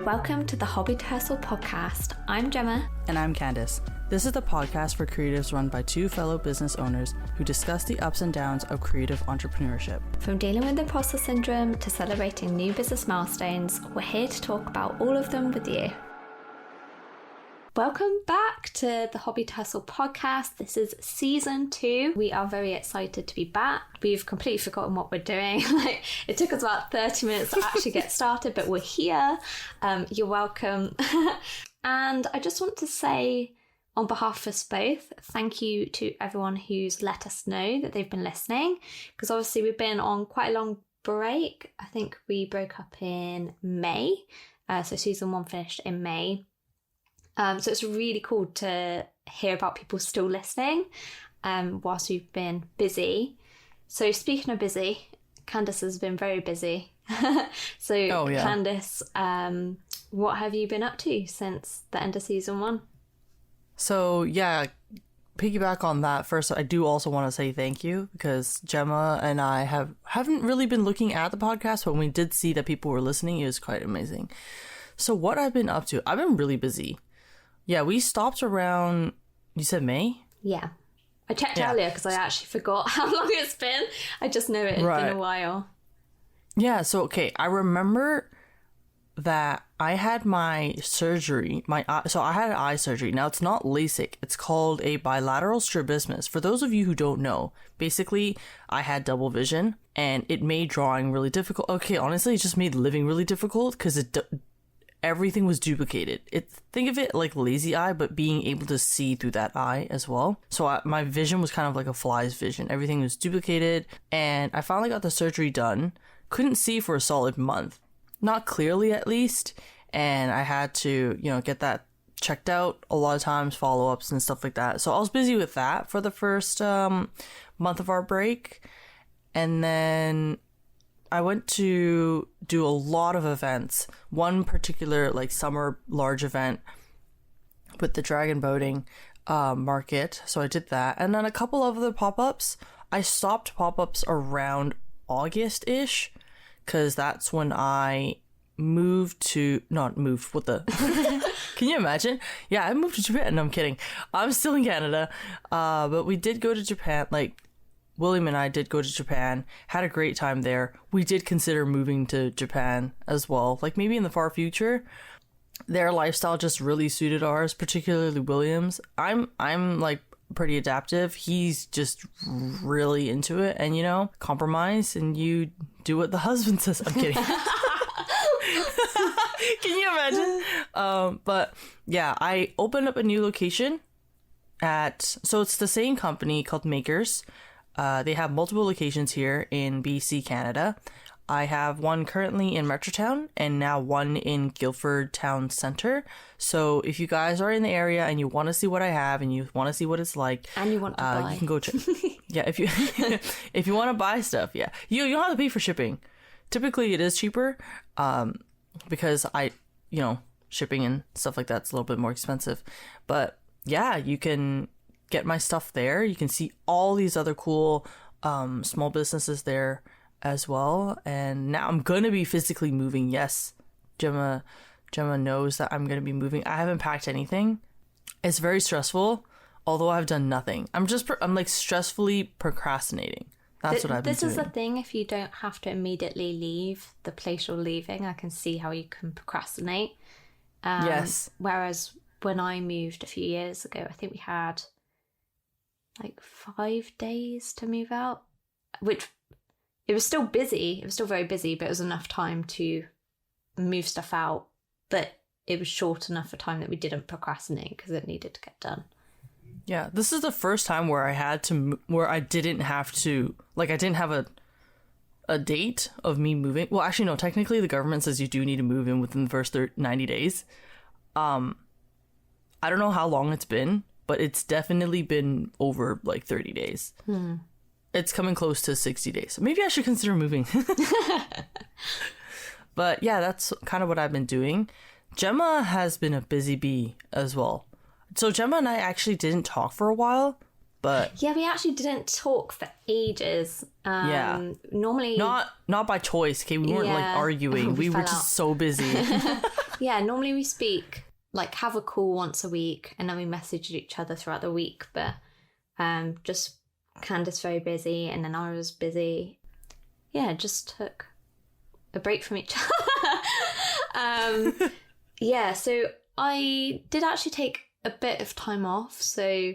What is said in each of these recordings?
Welcome to the Hobby to Hustle podcast. I'm Gemma. And I'm Candace. This is the podcast for creatives run by two fellow business owners who discuss the ups and downs of creative entrepreneurship. From dealing with imposter syndrome to celebrating new business milestones, we're here to talk about all of them with you. Welcome back to the Hobby to Hustle podcast. This is season 2. We are very excited to be back. We've completely forgotten what we're doing. It took us about 30 minutes to actually get started, but we're here. You're welcome. And I just want to say, on behalf of us both, thank you to everyone who's let us know that they've been listening, because obviously we've been on quite a long break. I think we broke up in May. So season 1 finished in May. So it's really cool to hear about people still listening whilst we've been busy. So speaking of busy, Candace has been very busy. Candace, what have you been up to since the end of season 1? So yeah, piggyback on that first, I do also want to say thank you, because Gemma and I haven't really been looking at the podcast, but when we did see that people were listening, it was quite amazing. So what I've been up to, I've been really busy. Yeah, we stopped around, you said May? Yeah. I checked earlier because I actually forgot how long it's been. I just know it had been a while. Yeah, so okay, I remember that I had my surgery, so I had eye surgery. Now, it's not LASIK. It's called a bilateral strabismus. For those of you who don't know, basically, I had double vision, and it made drawing really difficult. Okay, honestly, it just made living really difficult because everything was duplicated. Think of it like lazy eye, but being able to see through that eye as well. So my vision was kind of like a fly's vision. Everything was duplicated, and I finally got the surgery done. Couldn't see for a solid month, not clearly at least, and I had to, get that checked out a lot of times, follow-ups and stuff like that. So I was busy with that for the first month of our break, and then I went to do a lot of events. One particular summer large event with the dragon boating market. So I did that. And then a couple of other pop-ups. I stopped pop-ups around August-ish, because that's when I can you imagine? Yeah, I moved to Japan. No, I'm kidding. I'm still in Canada. But we did go to Japan, William and I did go to Japan, had a great time there. We did consider moving to Japan as well, maybe in the far future. Their lifestyle just really suited ours, particularly William's. I'm pretty adaptive. He's just really into it, and compromise, and you do what the husband says. I'm kidding. Can you imagine? But yeah, I opened up a new location so it's the same company called Makers. They have multiple locations here in BC, Canada. I have one currently in Metrotown and now one in Guildford Town Centre. So if you guys are in the area and you want to see what I have and you want to see what it's like, and you want to buy, you can go check. Yeah, if you want to buy stuff, yeah, you don't have to pay for shipping. Typically, it is cheaper because shipping and stuff like that's a little bit more expensive. But yeah, you can get my stuff there. You can see all these other cool small businesses there as well. And now I'm gonna be physically moving. Yes, Gemma knows that I'm gonna be moving. I haven't packed anything. It's very stressful, although I've done nothing. I'm stressfully procrastinating. That's what I've been doing. This is the thing. If you don't have to immediately leave the place you're leaving, I can see how you can procrastinate. Yes. Whereas when I moved a few years ago, I think we had 5 days to move out, which it was still busy. It was still very busy, but it was enough time to move stuff out. But it was short enough a time that we didn't procrastinate because it needed to get done. Yeah, this is the first time where I didn't have to, I didn't have a date of me moving. Well, actually, no, technically the government says you do need to move in within the first 90 days. I don't know how long it's been, but it's definitely been over 30 days. It's coming close to 60 days. So maybe I should consider moving. But yeah, that's kind of what I've been doing. Gemma has been a busy bee as well. So Gemma and I actually didn't talk for a while. But yeah, we actually didn't talk for ages. Normally, not by choice. Okay, we weren't like arguing. We were just so busy. Yeah, normally we speak, like have a call once a week, and then we message each other throughout the week. But just Candace very busy, and then I was busy. Yeah, just took a break from each other. Yeah, so I did actually take a bit of time off. So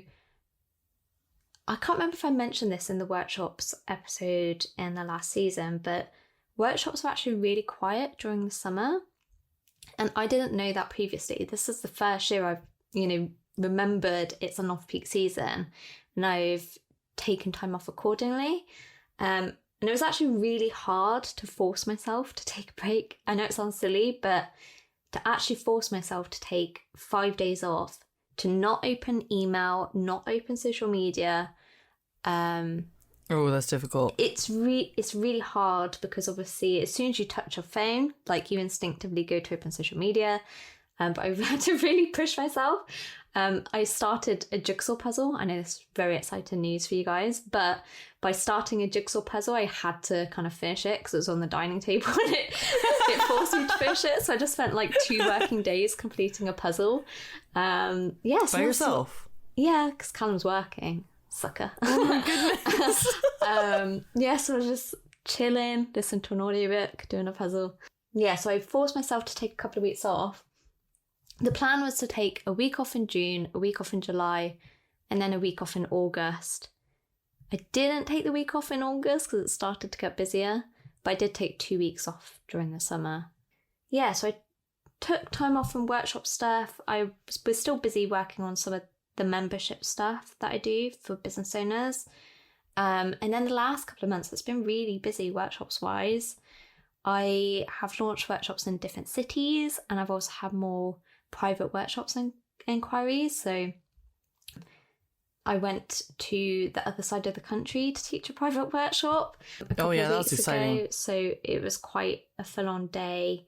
I can't remember if I mentioned this in the workshops episode in the last season, but workshops were actually really quiet during the summer. And I didn't know that previously. This is the first year I've, remembered it's an off-peak season, and I've taken time off accordingly. And it was actually really hard to force myself to take a break. I know it sounds silly, but to actually force myself to take 5 days off, to not open email, not open social media. Oh, that's difficult. It's really hard, because obviously as soon as you touch your phone, like you instinctively go to open social media. But I've had to really push myself. I started a jigsaw puzzle. I know this is very exciting news for you guys, but by starting a jigsaw puzzle, I had to kind of finish it because it was on the dining table and it forced me to finish it. So I just spent like 2 working days completing a puzzle. By yourself? Yeah, because Callum's working. Sucker. Oh my goodness. So I was just chilling, listening to an audiobook, doing a puzzle. Yeah, so I forced myself to take a couple of weeks off. The plan was to take a week off in June, a week off in July, and then a week off in August. I didn't take the week off in August because it started to get busier, but I did take 2 weeks off during the summer. Yeah, so I took time off from workshop stuff. I was still busy working on some of the membership stuff that I do for business owners. And then the last couple of months, it's been really busy workshops-wise. I have launched workshops in different cities, and I've also had more private workshops and inquiries. So I went to the other side of the country to teach a private workshop a couple of that was weeks exciting. ago. So it was quite a full-on day.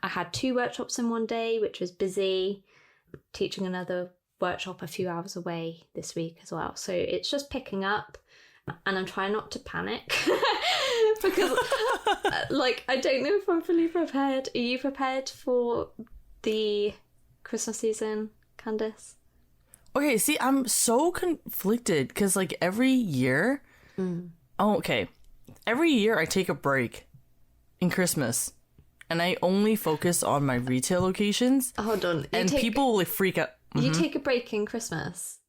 I had 2 workshops in one day, which was busy. Teaching another workshop a few hours away this week as well. So it's just picking up, and I'm trying not to panic because I don't know if I'm fully prepared. Are you prepared for the Christmas season, Candace? Okay, see, I'm so conflicted because every year, every year I take a break in Christmas, and I only focus on my retail locations. Hold on. And people will freak out. Mm-hmm. You take a break in Christmas?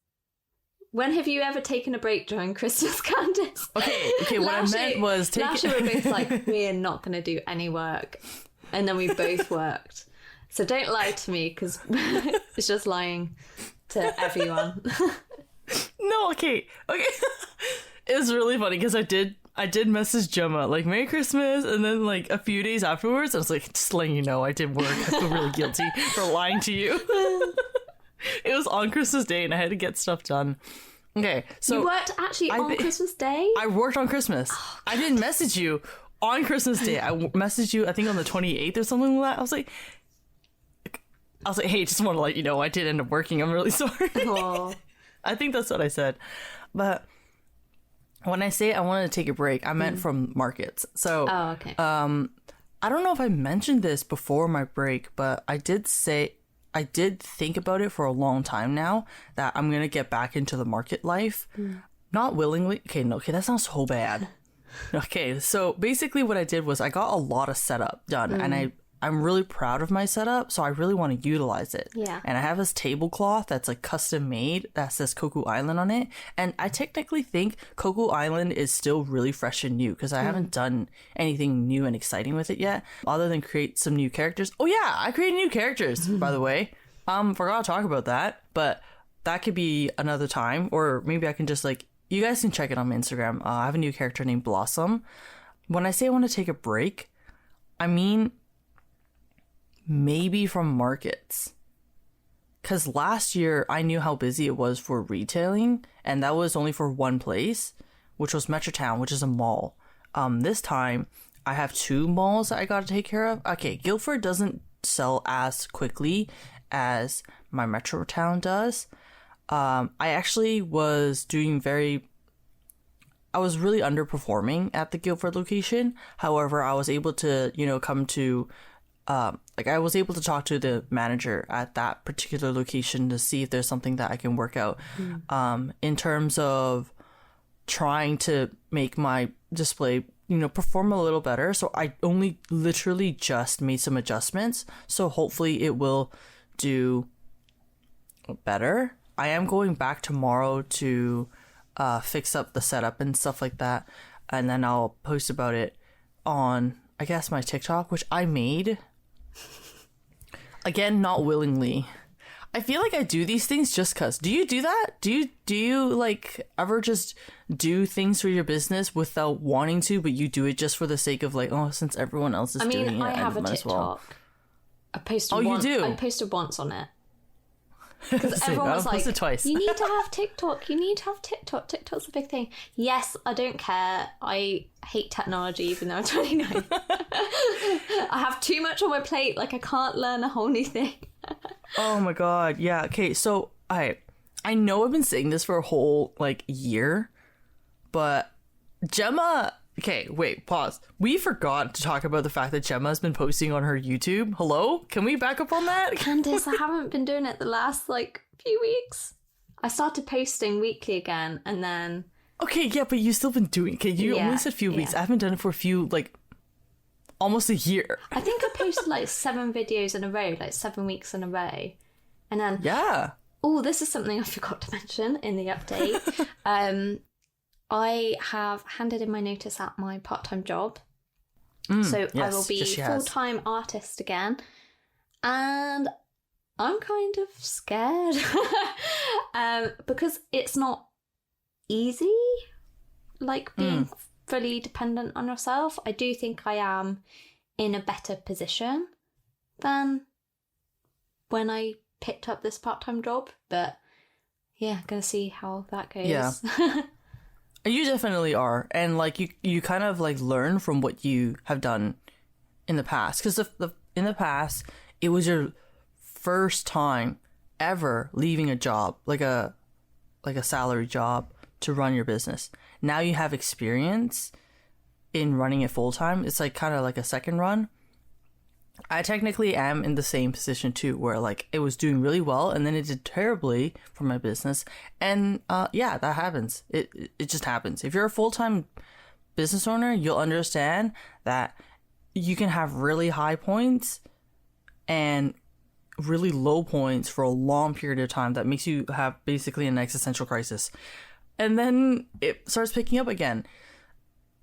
When have you ever taken a break during Christmas, Candace? Okay, what I meant was take... Last year we were both like, we're not going to do any work. And then we both worked. So don't lie to me, because it's just lying to everyone. No, okay. It was really funny because I did message Gemma Merry Christmas, and then a few days afterwards I was just letting you know I did work. I feel really guilty for lying to you. It was on Christmas Day and I had to get stuff done. Okay, so you worked actually on Christmas Day? I worked on Christmas. Oh, I didn't message you on Christmas Day. I messaged you I think on the 28th or something like that. I was like, hey, just want to let you know I did end up working. I'm really sorry. Aww. I think that's what I said. But when I say I wanted to take a break, I meant from markets. So, okay. I don't know if I mentioned this before my break, but I did think about it for a long time now that I'm going to get back into the market life. Not willingly. Okay, that sounds so bad. Okay, so basically what I did was I got a lot of setup done, and I'm really proud of my setup, so I really want to utilize it. Yeah. And I have this tablecloth that's custom made that says Cocoa Island on it. And I technically think Cocoa Island is still really fresh and new because I haven't done anything new and exciting with it yet, other than create some new characters. Oh yeah, I created new characters, by the way. Forgot to talk about that, but that could be another time, or maybe I can just you guys can check it on my Instagram. I have a new character named Blossom. When I say I want to take a break, I mean maybe from markets, because last year I knew how busy it was for retailing, and that was only for one place, which was Metrotown, which is a mall. This time I have 2 malls that I got to take care of. Okay, Guildford doesn't sell as quickly as my Metrotown does, I actually was I was really underperforming at the Guildford location. However, I was able to, come to, I was able to talk to the manager at that particular location to see if there's something that I can work out, in terms of trying to make my display, perform a little better. So I only literally just made some adjustments. So hopefully it will do better. I am going back tomorrow to fix up the setup and stuff like that, and then I'll post about it on, I guess, my TikTok, which I made, again, not willingly. I feel like I do these things just cause. Do you do that? Do you like ever just do things for your business without wanting to, but you do it just for the sake of like, oh, since everyone else is doing it, I have a might as well. TikTok. I posted you do? I posted once on it. Because everyone was like, twice. You need to have TikTok. You need to have TikTok. TikTok's a big thing. Yes, I don't care. I hate technology, even though I'm 29. I have too much on my plate. Like, I can't learn a whole new thing. Oh my god. Yeah. Okay. So I know I've been saying this for a whole like year, but Gemma. Okay, wait, pause. We forgot to talk about the fact that Gemma has been posting on her YouTube. Hello? Can we back up on that? Candace, I haven't been doing it the last, few weeks. I started posting weekly again, and then... Okay, yeah, but you've still been doing it. Okay, you only said few weeks. I haven't done it for a few, almost a year. I think I posted, 7 videos in a row, 7 weeks in a row. And then... Yeah. Oh, this is something I forgot to mention in the update. I have handed in my notice at my part-time job. So I will be full-time artist again. And I'm kind of scared. Because it's not easy, being fully dependent on yourself. I do think I am in a better position than when I picked up this part-time job. But yeah, gonna see how that goes. Yeah. You definitely are, and you kind of learn from what you have done in the past, because in the past it was your first time ever leaving a job, like a salary job, to run your business. Now you have experience in running it full time. It's kind of like a second run. I technically am in the same position too, where it was doing really well and then it did terribly for my business. And yeah, that happens. It just happens. If you're a full-time business owner, you'll understand that you can have really high points and really low points for a long period of time that makes you have basically an existential crisis. And then it starts picking up again.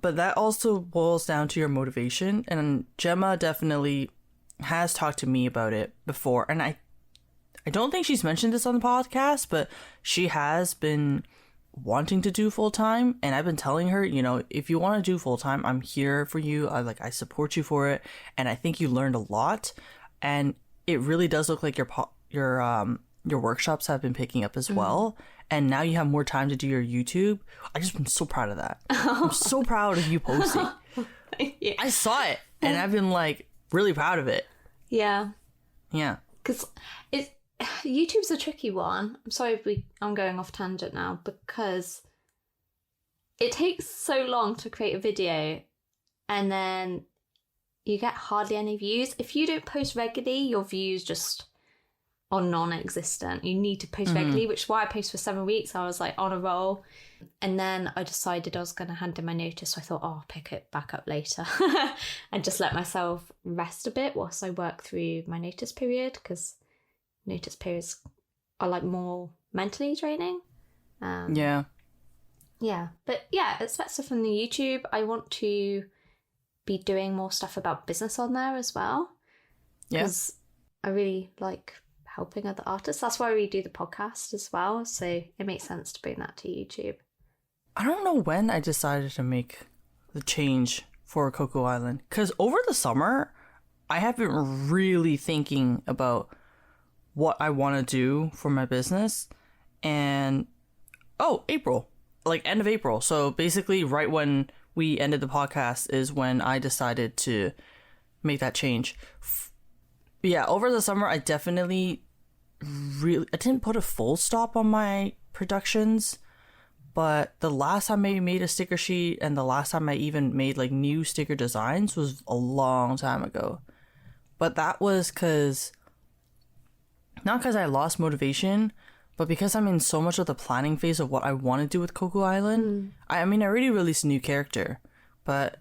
But that also boils down to your motivation. And Gemma definitely has talked to me about it before, and I don't think she's mentioned this on the podcast, but she has been wanting to do full-time, and I've been telling her, if you want to do full-time, I'm here for you. I support you for it, and I think you learned a lot, and it really does look like your workshops have been picking up as well, and now you have more time to do your YouTube. I'm so proud of that. I'm so proud of you posting. Yeah. I saw it, and I've been really proud of it. Yeah. Yeah. Because YouTube's a tricky one. I'm sorry if I'm going off tangent now, because it takes so long to create a video and then you get hardly any views. If you don't post regularly, your views just are non-existent. You need to post regularly, which is why I posted for 7 weeks. I was on a roll. And then I decided I was going to hand in my notice. So I thought, I'll pick it back up later and just let myself rest a bit whilst I work through my notice period, because notice periods are more mentally draining. Yeah. Yeah. But yeah, expect stuff on the YouTube. I want to be doing more stuff about business on there as well. Because I really like helping other artists. That's why we do the podcast as well. So it makes sense to bring that to YouTube. I don't know when I decided to make the change for Coco Island, because over the summer I have been really thinking about what I want to do for my business. And April, end of April, so basically right when we ended the podcast is when I decided to make that change. Yeah, over the summer I definitely I didn't put a full stop on my productions, but the last time I made a sticker sheet and the last time I even made like new sticker designs was a long time ago. But that was not because I lost motivation, but because I'm in so much of the planning phase of what I want to do with Coco Island. I mean, I already released a new character, but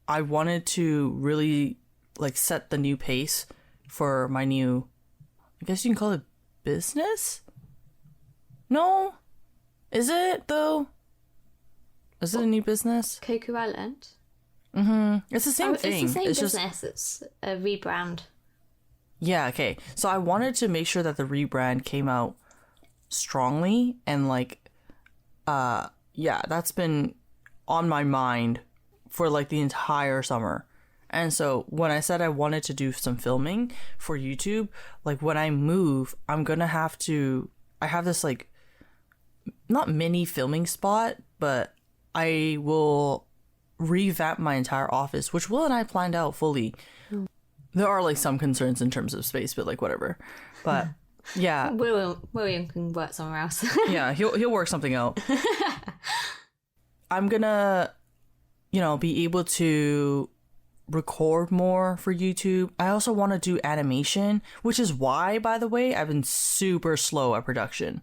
I wanted to really like set the new pace for my new, I guess you can call it business? No? Is it though? Is it a new business? Coco Island? It's the same thing. It's the same business. It's a rebrand. Yeah, okay. So I wanted to make sure that the rebrand came out strongly and like that's been on my mind for like the entire summer. And so when I said I wanted to do some filming for YouTube, like when I move, I'm gonna have to, I have this like not mini filming spot, but I will revamp my entire office, which Will and I planned out fully. There are like some concerns in terms of space, but like whatever. But yeah, William can work somewhere else. yeah, he'll work something out. I'm gonna, be able to record more for YouTube. I also want to do animation, which is why, by the way, I've been super slow at production.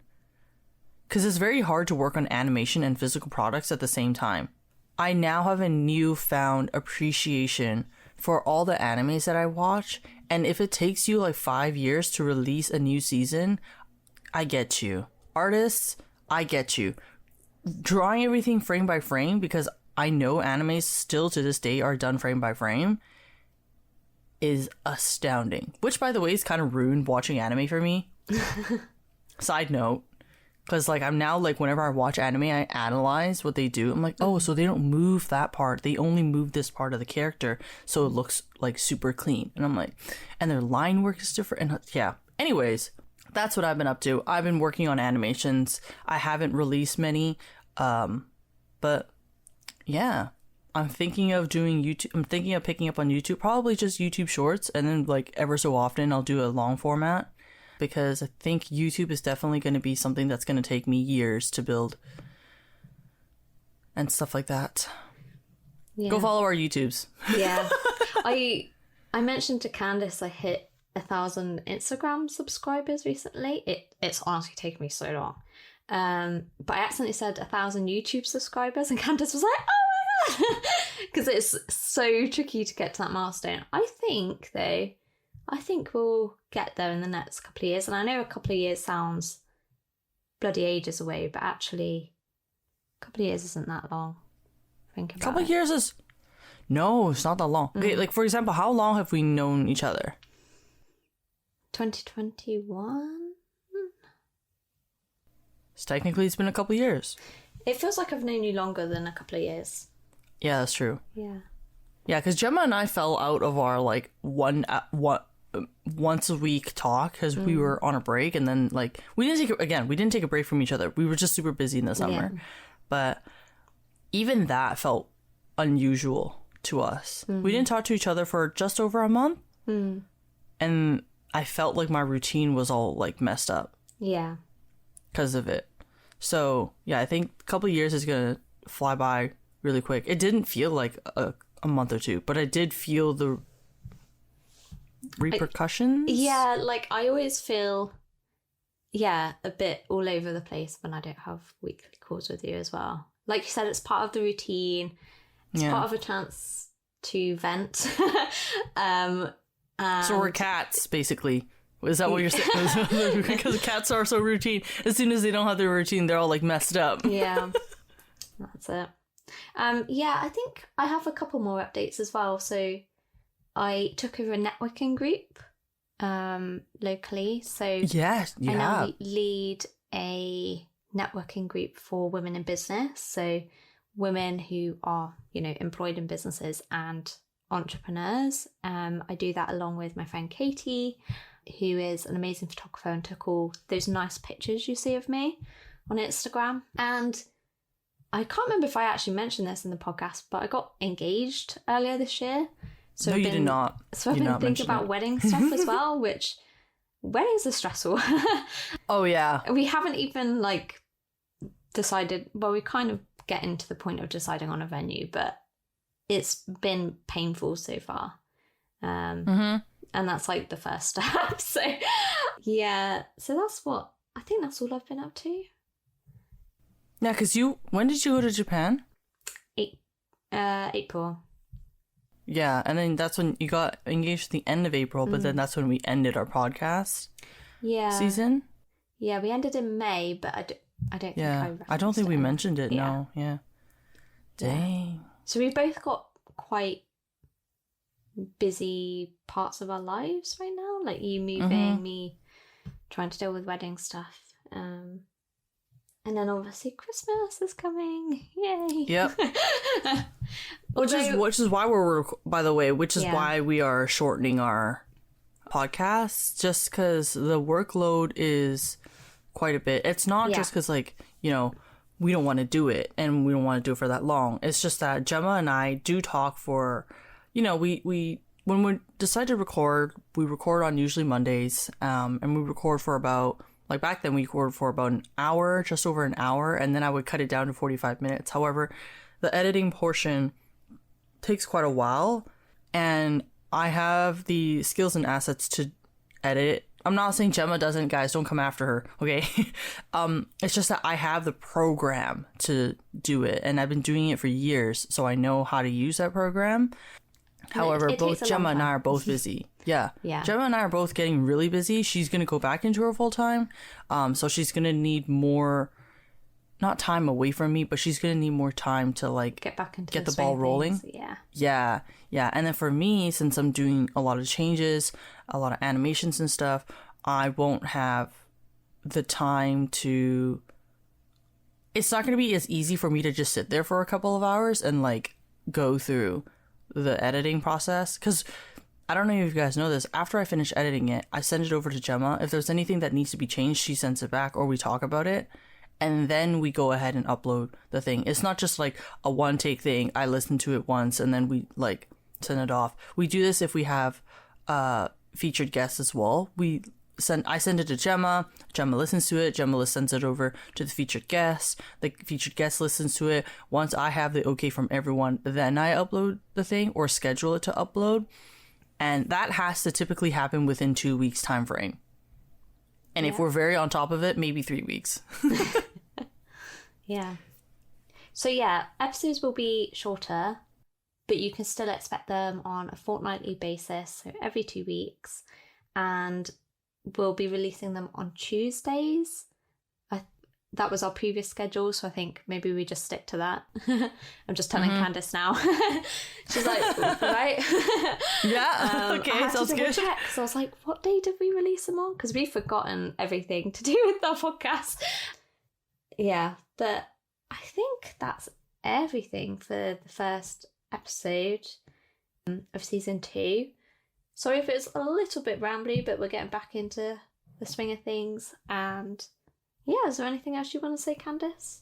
Because it's very hard to work on animation and physical products at the same time. I now have a newfound appreciation for all the animes that I watch, and if it takes you like 5 years to release a new season, I get you. Artists, I get you. Drawing everything frame by frame, because I know animes still to this day are done frame by frame, is astounding. Which, by the way, is kind of ruined watching anime for me. Side note. Because, like, I'm now, like, whenever I watch anime, I analyze what they do. I'm like, oh, so they don't move that part. They only move this part of the character, so it looks, like, super clean. And I'm like, and their line work is different. And yeah. Anyways, that's what I've been up to. I've been working on animations. I haven't released many. But, yeah. I'm thinking of doing YouTube. I'm thinking of picking up on YouTube. Probably just YouTube Shorts. And then, like, ever so often, I'll do a long format. Because I think YouTube is definitely going to be something that's going to take me years to build and stuff like that. Yeah. Go follow our YouTubes. Yeah. I mentioned to Candace I hit 1,000 Instagram subscribers recently. It's honestly taken me so long. But I accidentally said 1,000 YouTube subscribers and Candace was like, oh my god! Because it's so tricky to get to that milestone. I think we'll get there in the next couple of years. And I know a couple of years sounds bloody ages away, but actually a couple of years isn't that long. Think about it. A couple of years is... No, it's not that long. Okay, like, for example, how long have we known each other? 2021? So technically it's been a couple of years. It feels like I've known you longer than a couple of years. Yeah, that's true. Yeah. Yeah, because Gemma and I fell out of our, like, once a week talk because we were on a break, and then like we didn't take a break from each other. We were just super busy in the summer. Yeah. But even that felt unusual to us. We didn't talk to each other for just over a month, and I felt like my routine was all like messed up. Yeah, because of it. So yeah, I think a couple of years is gonna fly by really quick. It didn't feel like a month or two, but I did feel the repercussions. Like I always feel a bit all over the place when I don't have weekly calls with you as well. Like you said, it's part of the routine. It's part of a chance to vent. So we're cats, basically. Is that what you're saying? Because cats are so routine. As soon as they don't have their routine, they're all like messed up. Yeah, that's it. I think I have a couple more updates as well. So I took over a networking group locally. So yes, I now lead a networking group for women in business. So women who are, employed in businesses and entrepreneurs. I do that along with my friend Katie, who is an amazing photographer and took all those nice pictures you see of me on Instagram. And I can't remember if I actually mentioned this in the podcast, but I got engaged earlier this year. So no, you did not. So I've been thinking about wedding stuff as well, which weddings are stressful. Oh, yeah. We haven't even like decided, well, we kind of getting to the point of deciding on a venue, but it's been painful so far. And that's like the first step. So yeah, so that's what, I think that's all I've been up to. Yeah, because when did you go to Japan? April. Yeah, and then that's when you got engaged at the end of April, but then that's when we ended our podcast season. Yeah, we ended in May, but I don't think I don't think we mentioned it, yeah. no. Yeah. Dang. Yeah. So we both got quite busy parts of our lives right now, like you moving, me trying to deal with wedding stuff. And then obviously Christmas is coming. Yay. Yep. Which is why why we are shortening our podcasts, just because the workload is quite a bit. It's not just because, like, you know, we don't want to do it and we don't want to do it for that long. It's just that Gemma and I do talk for, you know, we when we decide to record, we record on usually Mondays, and we record for about, like back then we recorded for about an hour, just over an hour, and then I would cut it down to 45 minutes. However, the editing portion takes quite a while, and I have the skills and assets to edit. I'm not saying Gemma doesn't, guys, don't come after her, okay? It's just that I have the program to do it, and I've been doing it for years, so I know how to use that program. However, both Gemma and I are both busy. Yeah. Gemma and I are both getting really busy. She's going to go back into her full time. So she's going to need more, not time away from me, but she's going to need more time to like get the ball rolling. Yeah. And then for me, since I'm doing a lot of changes, a lot of animations and stuff, I won't have the time to, it's not going to be as easy for me to just sit there for a couple of hours and like go through the editing process, because I don't know if you guys know this, after I finish editing it, I send it over to Gemma. If there's anything that needs to be changed, she sends it back, or we talk about it, and then we go ahead and upload the thing. It's not just like a one take thing. I listen to it once and then we like send it off. We do this if we have featured guests as well. I send it to Gemma listens to it, Gemma sends it over to the featured guest listens to it. Once I have the okay from everyone, then I upload the thing or schedule it to upload, and that has to typically happen within 2 weeks time frame, and if we're very on top of it, maybe 3 weeks. So episodes will be shorter, but you can still expect them on a fortnightly basis, so every 2 weeks, and we'll be releasing them on Tuesdays. That was our previous schedule, so I think maybe we just stick to that. I'm just telling Candace now. She's like, right? Yeah, okay, sounds good. So I was like, what day did we release them on? Because we've forgotten everything to do with our podcast. Yeah, but I think that's everything for the first episode of season 2. Sorry if it was a little bit rambly, but we're getting back into the swing of things. And yeah, is there anything else you want to say, Candace?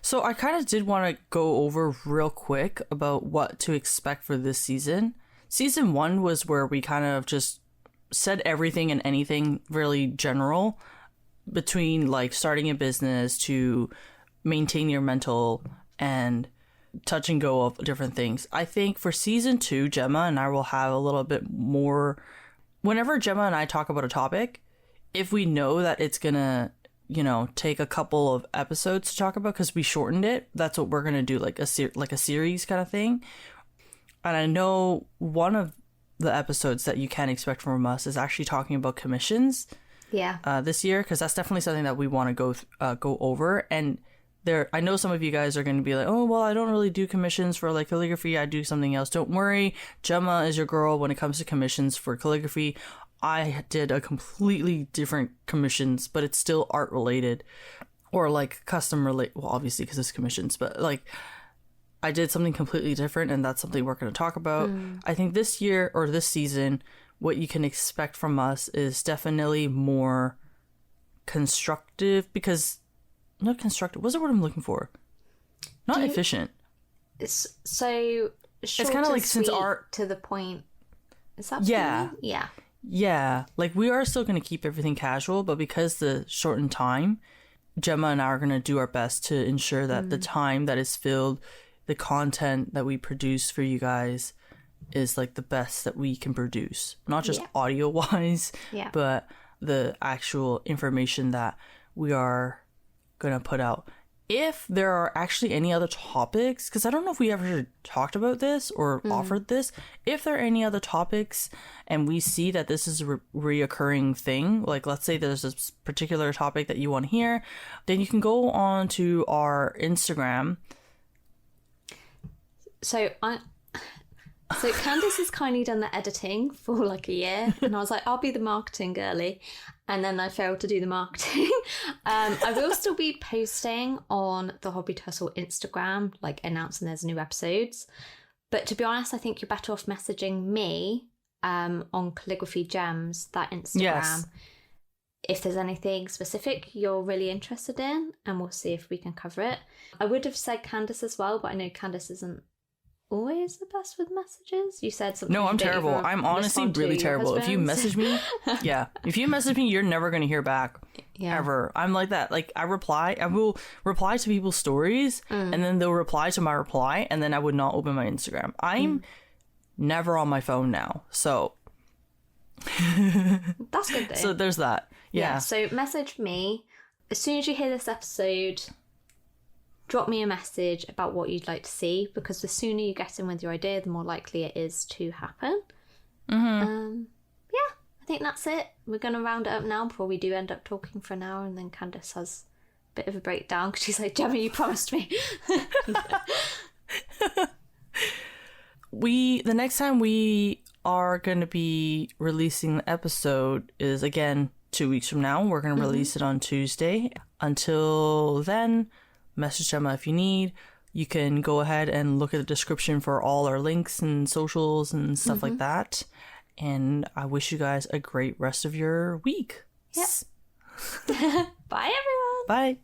So I kind of did want to go over real quick about what to expect for this season. Season 1 was where we kind of just said everything and anything really general, between like starting a business to maintain your mental and touch and go of different things. I think for season 2, Gemma and I will have a little bit more. Whenever Gemma and I talk about a topic, if we know that it's gonna, you know, take a couple of episodes to talk about because we shortened it, that's what we're gonna do, like a series kind of thing. And I know one of the episodes that you can expect from us is actually talking about commissions. This year, because that's definitely something that we want to go over. And I know some of you guys are going to be like, oh, well, I don't really do commissions for like calligraphy. I do something else. Don't worry. Gemma is your girl when it comes to commissions for calligraphy. I did a completely different commissions, but it's still art related or like custom related. Well, obviously because it's commissions, but like I did something completely different, and that's something we're going to talk about. I think this year or this season, what you can expect from us is definitely more constructive, because not constructive. What's the word I'm looking for? Not efficient. So short, it's kind of like since art to the point. Is that? Yeah. Yeah, like we are still going to keep everything casual, but because the shortened time, Gemma and I are going to do our best to ensure that the time that is filled, the content that we produce for you guys is like the best that we can produce. Not just audio wise, but the actual information that we are going to put out. If there are actually any other topics, because I don't know if we ever talked about this or offered this, if there are any other topics and we see that this is a reoccurring thing, like let's say there's this particular topic that you want to hear, then you can go on to our Instagram. So Candace has kindly done the editing for like a year, and I was like, I'll be the marketing girly, and then I failed to do the marketing. I will still be posting on the Hobby Tussle Instagram, like announcing there's new episodes. But to be honest, I think you're better off messaging me on Calligraphy Gems, that Instagram, if there's anything specific you're really interested in, and we'll see if we can cover it. I would have said Candace as well, but I know Candace isn't always the best with messages. You said something. No, I'm terrible. I'm honestly really terrible. If you message me, if you message me, you're never going to hear back. Ever. I'm like that. Like I will reply to people's stories and then they'll reply to my reply, and then I would not open my Instagram. I'm never on my phone now. So that's good though. So there's that. Yeah. So message me as soon as you hear this episode. Drop me a message about what you'd like to see, because the sooner you get in with your idea, the more likely it is to happen. I think that's it. We're going to round it up now before we do end up talking for an hour, and then Candace has a bit of a breakdown because she's like, Gemma, you promised me. The next time we are going to be releasing the episode is, again, 2 weeks from now. We're going to release it on Tuesday. Until then, message Gemma if you need. You can go ahead and look at the description for all our links and socials and stuff like that. And I wish you guys a great rest of your week. Yep. Bye, everyone. Bye.